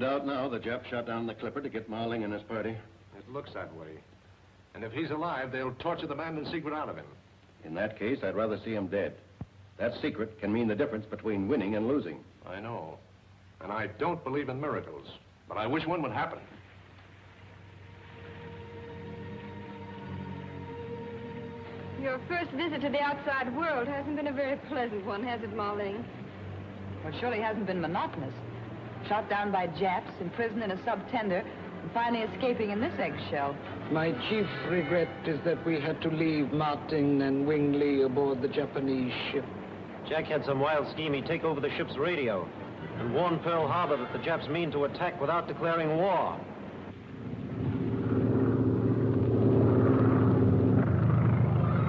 doubt now the Jap shot down the clipper to get Marling and his party. It looks that way. And if he's alive, they'll torture the man in secret out of him. In that case, I'd rather see him dead. That secret can mean the difference between winning and losing. I know. And I don't believe in miracles. But I wish one would happen. Your first visit to the outside world hasn't been a very pleasant one, has it, Marling? Well, it surely hasn't been monotonous. Shot down by Japs, imprisoned in a sub-tender, and finally escaping in this eggshell. My chief regret is that we had to leave Martin and Wing Lee aboard the Japanese ship. Jack had some wild scheme. He'd take over the ship's radio and warn Pearl Harbor that the Japs mean to attack without declaring war.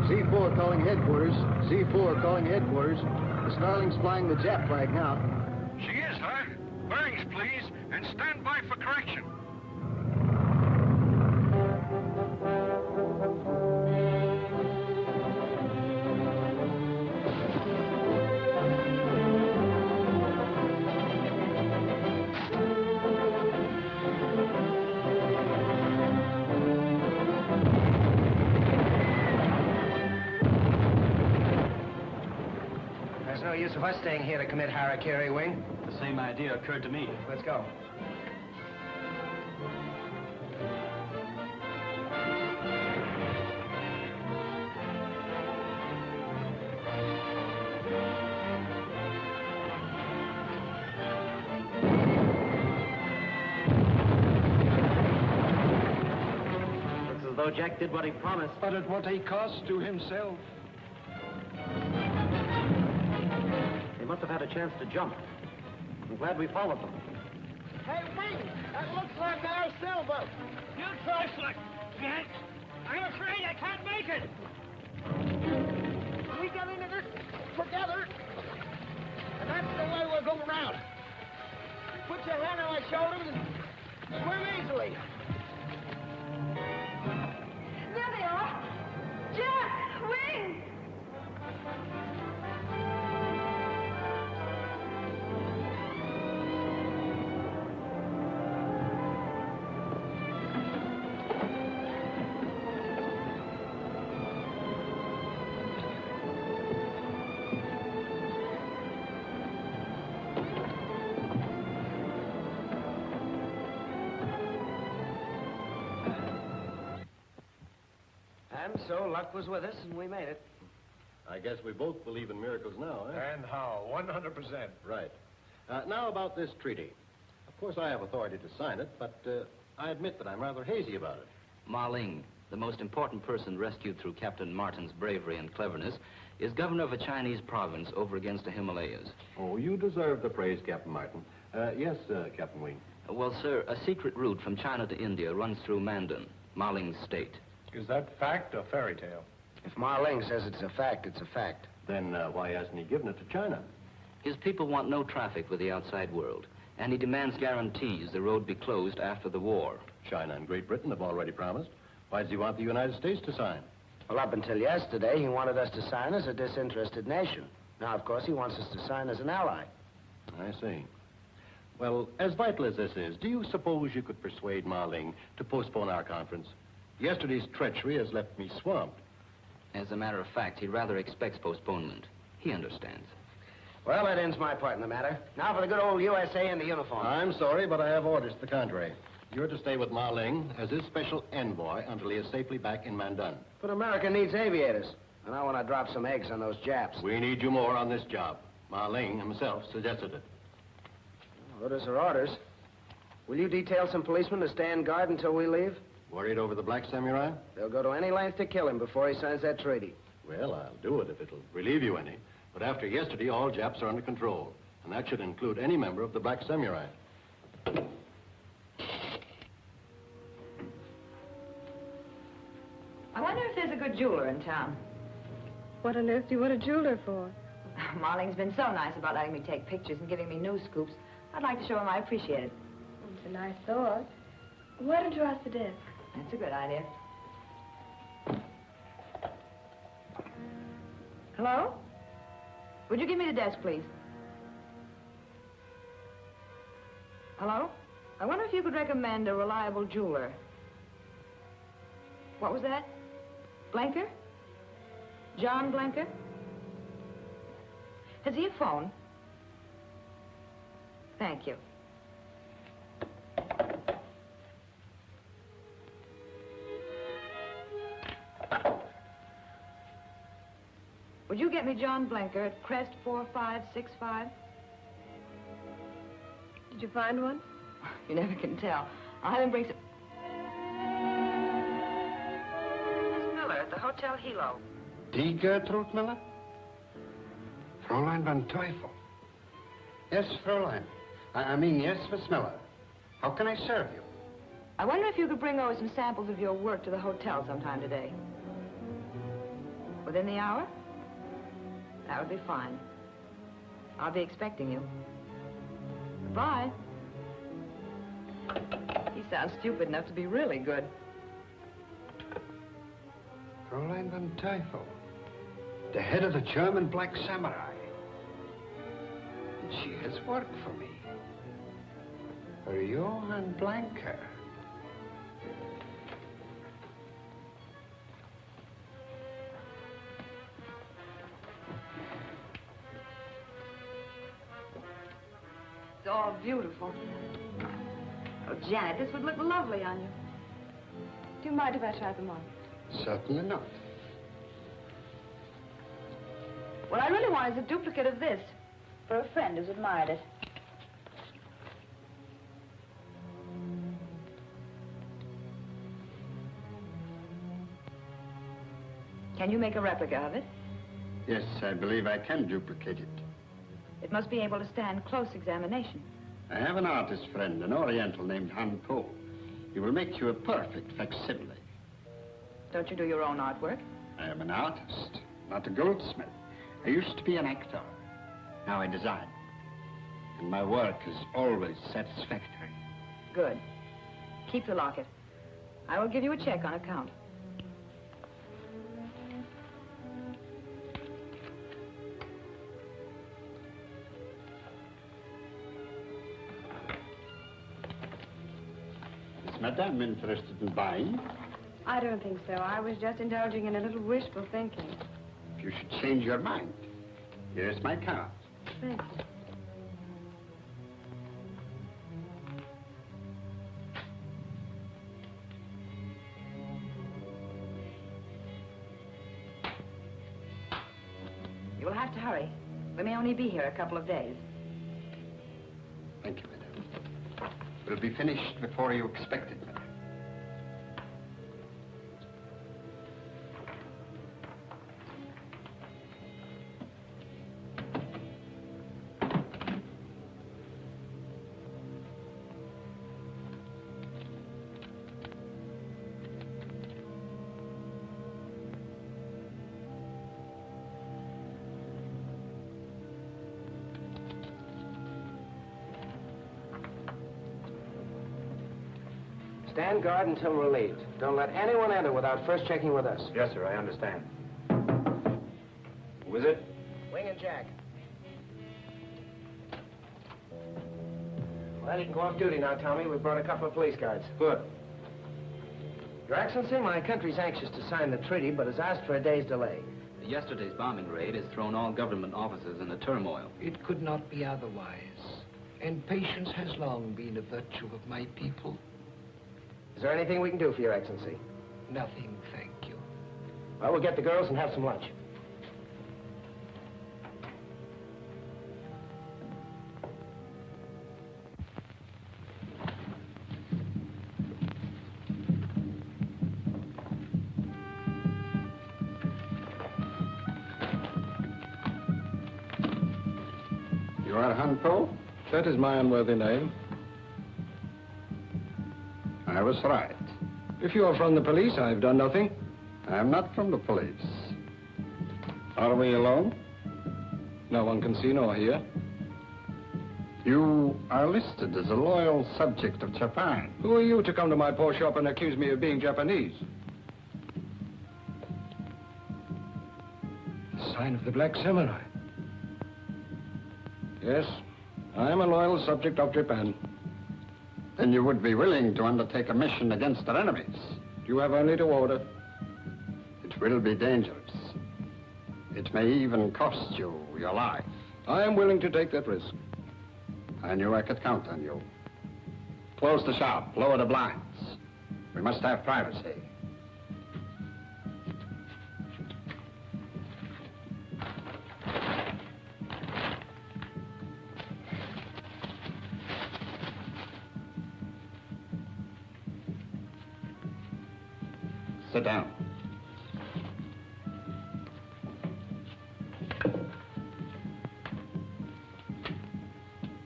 C4 calling headquarters. C4 calling headquarters. The Starling's flying the Jap flag now. She is, huh? Bearings, please, and stand by for correction. There's no use of us staying here to commit harakiri, Wing. The same idea occurred to me. Let's go. Looks as though Jack did what he promised. But at what a cost to himself. They must have had a chance to jump. I'm glad we followed them. Hey, Wing, that looks like our sailboat. You try, Slick. Jack, I'm afraid I can't make it. We get into this together, and that's the way we'll go around. Put your hand on my shoulders and swim easily. There they are! Jack! Wing! And so luck was with us, and we made it. I guess we both believe in miracles now, eh? And how? 100%. Right. Now about this treaty. Of course, I have authority to sign it, but I admit that I'm rather hazy about it. Marling, the most important person rescued through Captain Martin's bravery and cleverness, is governor of a Chinese province over against the Himalayas. Oh, you deserve the praise, Captain Martin. Yes, Captain Wing. Well, sir, a secret route from China to India runs through Mandan, Marling's state. Is that fact or fairy tale? If Marling says it's a fact, it's a fact. Then why hasn't he given it to China? His people want no traffic with the outside world, and he demands guarantees the road be closed after the war. China and Great Britain have already promised. Why does he want the United States to sign? Well, up until yesterday, he wanted us to sign as a disinterested nation. Now, of course, he wants us to sign as an ally. I see. Well, as vital as this is, do you suppose you could persuade Marling to postpone our conference? Yesterday's treachery has left me swamped. As a matter of fact, he rather expects postponement. He understands. Well, that ends my part in the matter. Now for the good old USA and the uniform. I'm sorry, but I have orders to the contrary. You're to stay with Marling as his special envoy until he is safely back in Mandan. But America needs aviators. And I want to drop some eggs on those Japs. We need you more on this job. Marling himself suggested it. Orders are orders. Will you detail some policemen to stand guard until we leave? Worried over the Black Samurai? They'll go to any length to kill him before he signs that treaty. Well, I'll do it if it'll relieve you any. But after yesterday, all Japs are under control. And that should include any member of the Black Samurai. I wonder if there's a good jeweler in town. What on earth do you want a jeweler for? Marling's been so nice about letting me take pictures and giving me news scoops. I'd like to show him I appreciate it. It's a nice thought. Why don't you ask the desk? That's a good idea. Hello? Would you give me the desk, please? Hello? I wonder if you could recommend a reliable jeweler. What was that? Blanker? John Blanker? Has he a phone? Thank you. Would you get me John Blanker at Crest 4565? Did you find one? You never can tell. I'll have him bring some... Miss Miller at the Hotel Hilo. Die Gertrude Miller? Fräulein van Teufel. Yes, Fräulein. I mean, yes, Miss Miller. How can I serve you? I wonder if you could bring over some samples of your work to the hotel sometime today. Within the hour? That would be fine. I'll be expecting you. Goodbye. He sounds stupid enough to be really good. Fräulein van Teufel. The head of the German Black Samurai. And she has work for me. For Johann Blanker. It's all beautiful. Oh, Janet, this would look lovely on you. Do you mind if I try them on? Certainly not. What I really want is a duplicate of this for a friend who's admired it. Can you make a replica of it? Yes, I believe I can duplicate it. It must be able to stand close examination. I have an artist friend, an Oriental named Han Po. He will make you a perfect facsimile. Don't you do your own artwork? I am an artist, not a goldsmith. I used to be an actor. Now I design. And my work is always satisfactory. Good. Keep the locket. I will give you a check on account. Is Madame interested in buying? I don't think so. I was just indulging in a little wishful thinking. If you should change your mind, here's my card. Thank you. You will have to hurry. We may only be here a couple of days. Thank you, Madame. We'll be finished before you expect it, Madame. Stand guard until relieved. Don't let anyone enter without first checking with us. Yes, sir, I understand. Who is it? Wing and Jack. Well, you can go off duty now, Tommy. We've brought a couple of police guards. Good. Your Excellency, my country's anxious to sign the treaty, but has asked for a day's delay. Yesterday's bombing raid has thrown all government offices into turmoil. It could not be otherwise. And patience has long been a virtue of my people. Is there anything we can do for your Excellency? Nothing, thank you. Well, we'll get the girls and have some lunch. You are Han Po? That is my unworthy name. I was right. If you are from the police, I've done nothing. I am not from the police. Are we alone? No one can see nor hear. You are listed as a loyal subject of Japan. Who are you to come to my poor shop and accuse me of being Japanese? The sign of the Black Samurai. Yes, I am a loyal subject of Japan. Then you would be willing to undertake a mission against our enemies. You have only to order. It will be dangerous. It may even cost you your life. I am willing to take that risk. I knew I could count on you. Close the shop, lower the blinds. We must have privacy. Sit down.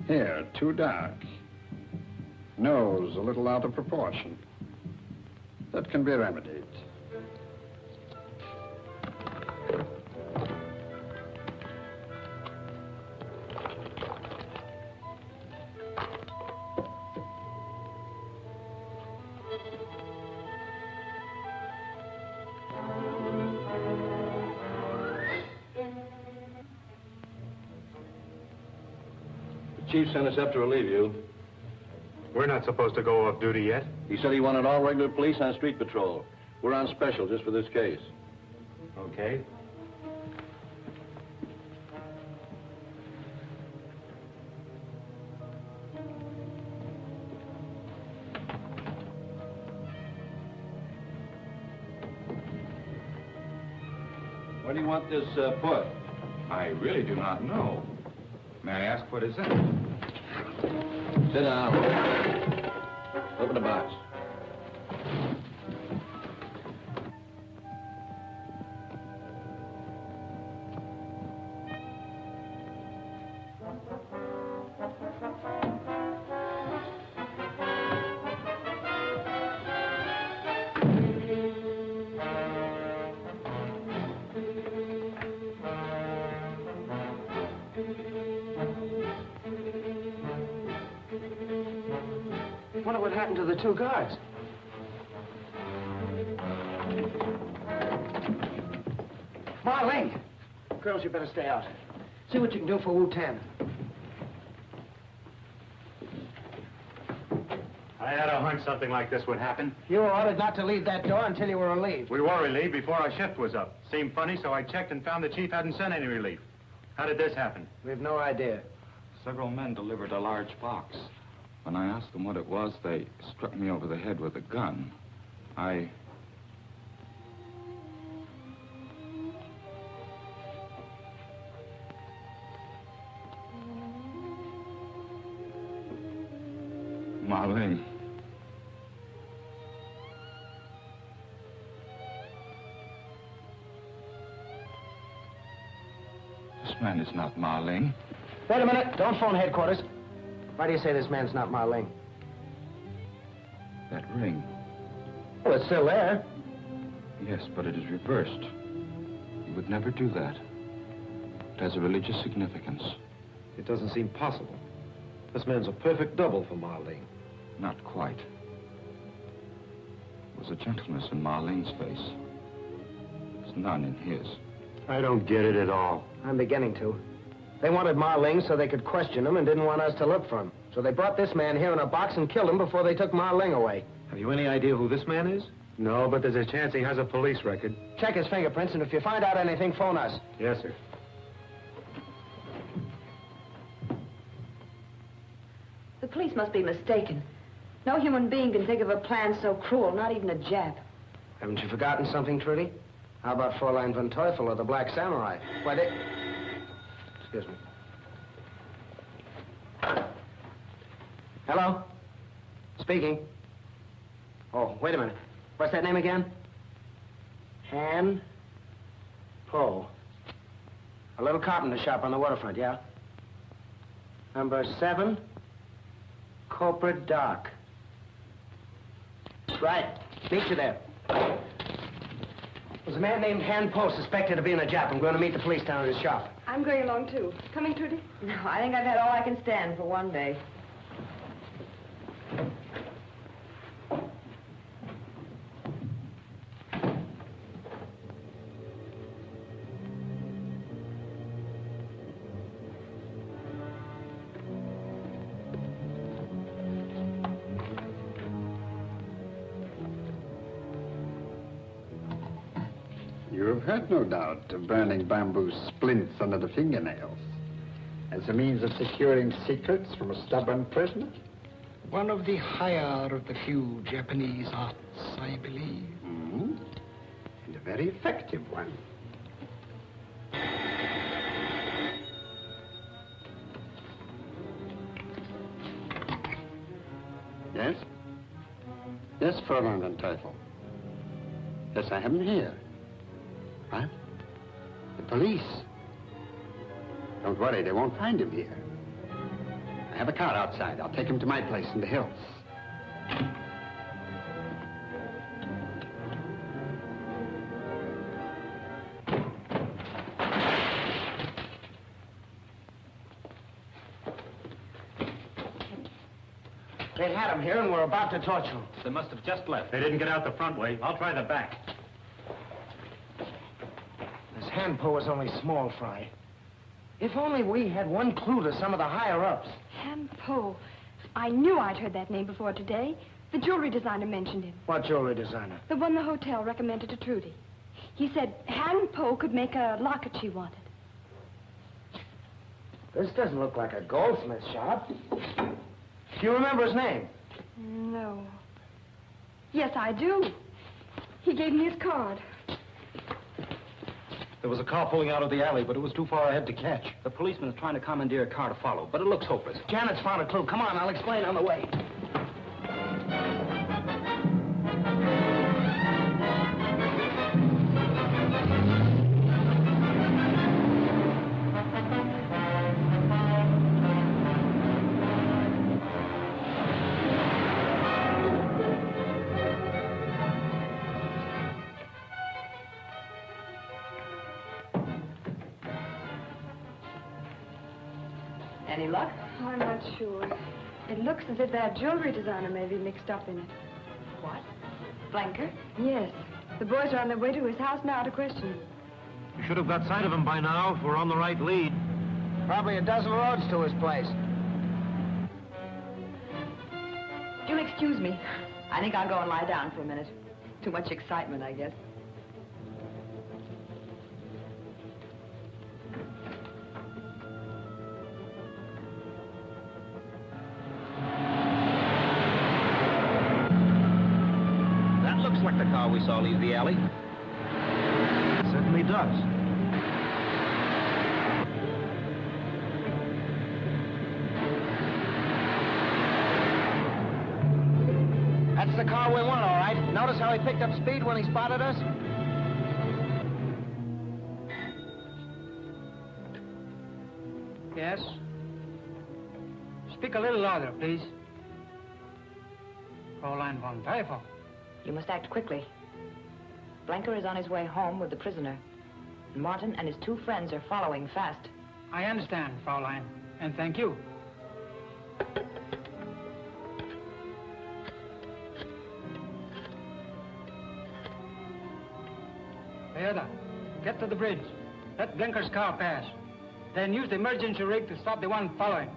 Hair too dark. Nose a little out of proportion. That can be remedied. The chief sent us up to relieve you. We're not supposed to go off duty yet. He said he wanted all regular police on street patrol. We're on special just for this case. Okay. Where do you want this put? I really do not know. May I ask what is in it? Sit down. Open the box. Wonder what happened to the two guards. Marling! Girls, you better stay out. See what you can do for Wu-Tan. I had a hunch something like this would happen. You were ordered not to leave that door until you were relieved. We were relieved before our shift was up. Seemed funny, so I checked and found the chief hadn't sent any relief. How did this happen? We have no idea. Several men delivered a large box. When I asked them what it was, they struck me over the head with a gun. Marlene. This man is not Marlene. Wait a minute. Don't phone headquarters. Why do you say this man's not Marling? That ring. Well, it's still there. Yes, but it is reversed. You would never do that. It has a religious significance. It doesn't seem possible. This man's a perfect double for Marlene. Not quite. There was a gentleness in Marlene's face. There's none in his. I don't get it at all. I'm beginning to. They wanted Marling so they could question him and didn't want us to look for him. So they brought this man here in a box and killed him before they took Marling away. Have you any idea who this man is? No, but there's a chance he has a police record. Check his fingerprints, and if you find out anything, phone us. Yes, sir. The police must be mistaken. No human being can think of a plan so cruel, not even a Jap. Haven't you forgotten something, Trudy? How about Fräulein von Teufel or the Black Samurai? Why, they... Excuse me. Hello? Speaking. Oh, wait a minute. What's that name again? Han Po. A little carpenter shop on the waterfront, yeah? Number 7, Corporate Dock. Right. Meet you there. There's a man named Han Po suspected of being a Jap. I'm going to meet the police down at his shop. I'm going along, too. Coming, Trudy? No, I think I've had all I can stand for one day. You've heard, no doubt, of burning bamboo splints under the fingernails as a means of securing secrets from a stubborn prisoner. One of the higher of the few Japanese arts, I believe. Mm-hmm. And a very effective one. Yes? Yes, Fräulein Van Teufel. Yes, I have him here. What? The police. Don't worry, they won't find him here. I have a car outside. I'll take him to my place in the hills. They had him here and were about to torture him. They must have just left. They didn't get out the front way. I'll try the back. This hand pull was only small fry. If only we had one clue to some of the higher-ups. Han Po. I knew I'd heard that name before today. The jewelry designer mentioned him. What jewelry designer? The one the hotel recommended to Trudy. He said Han Po could make a locket she wanted. This doesn't look like a goldsmith shop. Do you remember his name? No. Yes, I do. He gave me his card. There was a car pulling out of the alley, but it was too far ahead to catch. The policeman's trying to commandeer a car to follow, but it looks hopeless. Janet's found a clue. Come on, I'll explain on the way. Any luck? I'm not sure. It looks as if that jewelry designer may be mixed up in it. What? Blanker? Yes. The boys are on their way to his house now to question him. You should have got sight of him by now if we're on the right lead. Probably a dozen roads to his place. You'll excuse me. I think I'll go and lie down for a minute. Too much excitement, I guess. Like the car we saw leave the alley. It certainly does. That's the car we want, all right. Notice how he picked up speed when he spotted us? Yes? Speak a little louder, please. Fräulein von Teufel. You must act quickly. Blanker is on his way home with the prisoner. Martin and his two friends are following fast. I understand, Fräulein, and thank you. Toyota, get to the bridge. Let Blanker's car pass. Then use the emergency rig to stop the one following.